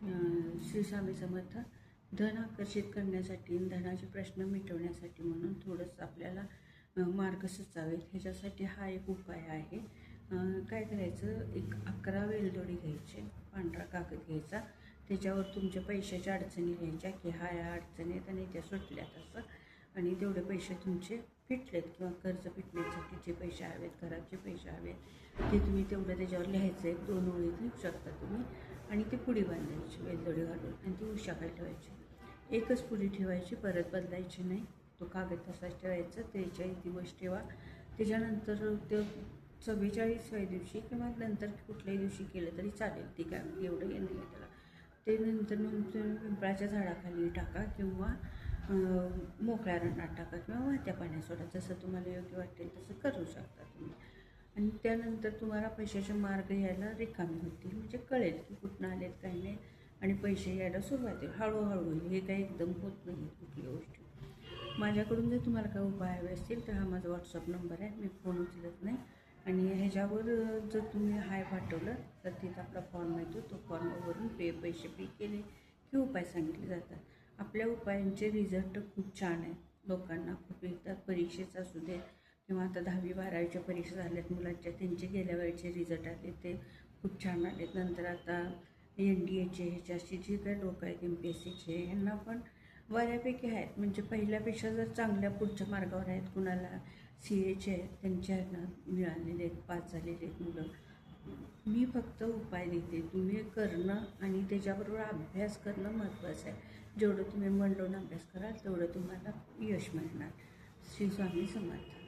श्री स्वामी समर्थ. धन आकर्षित करण्यासाठी, धनाचे प्रश्न मिटवण्यासाठी म्हणून थोडंसं आपल्याला मार्ग सुचावेत ह्याच्यासाठी हा एक उपाय आहे. काय करायचं, एक 11 वेलदोडे घ्यायचे, पांढरा कागद घ्यायचा, त्याच्यावर तुमच्या पैशाच्या अडचणी लिहायच्या की ह्या अडचणी आहेत आणि त्या सुटल्यात असं, आणि तेवढे पैसे तुमचे फिटलेत किंवा कर्ज फिटण्यासाठी जे पैसे हवेत, घराचे पैसे हवेत, ते तुम्ही तेवढं त्याच्यावर लिहायचं. 1-2 ओळीत लिहू शकता तुम्ही. आणि ती पुडी बांधायची वेलदोडी घालून आणि ती उशाखाली ठेवायची. एकच पुडी ठेवायची, परत बदलायची नाही. तो कागद तसाच ठेवायचा, त्याच्या दिवस ठेवा. त्याच्यानंतर ते 44व्या दिवशी किंवा नंतर कुठल्याही दिवशी केलं तरी चालेल. ती काय एवढं हे नाही त्याला. ते नंतर पिंपळाच्या झाडाखाली टाका किंवा मोकळ्या रंगात टाका किंवा वाहत्या पाण्यात सोडा, जसं तुम्हाला योग्य वाटेल तसं करू शकता तुम्ही. आणि त्यानंतर तुम्हाला पैशाचे मार्ग यायला रिकामी होतील, म्हणजे कळेल की कुठनं आलेत काही नाही, आणि पैसे यायला सुरुवात होईल. हळूहळू होईल, हे काही एकदम होत नाही कुठली गोष्टी. माझ्याकडून जर तुम्हाला काही उपाय हवे असतील तर हा माझा व्हॉट्सअप नंबर आहे, मी फोन उचलत नाही. आणि ह्याच्यावर जर तुम्ही हाय पाठवलं तर तिथं आपला फॉर्म येतो, तो फॉर्मवरून पैसे पे केले की उपाय सांगितले जातात. आपल्या उपायांचे रिझल्ट खूप छान आहेत, लोकांना खूप येतात. परीक्षेचा असू दे किंवा आता 10वी-12वीच्या परीक्षा झाल्यात मुलांच्या, त्यांचे गेल्या वेळेचे रिझल्ट आले ते खूप छान आलेत. नंतर आता NDAचे ह्याच्याशी जे काही लोक आहेत MPSCचे, ह्यांना पण बऱ्यापैकी आहेत, म्हणजे पहिल्यापेक्षा जर चांगल्या पुढच्या मार्गावर आहेत. कुणाला CAचे आहेत, त्यांच्या मिळालेले आहेत, पास झालेले आहेत मुलं. मी फक्त उपाय देते, तुम्ही करणं आणि त्याच्याबरोबर अभ्यास करणं महत्त्वाचं आहे. जेवढं तुम्ही मन लावून अभ्यास कराल तेवढं तुम्हाला यश मिळणार. श्री स्वामी समर्थ.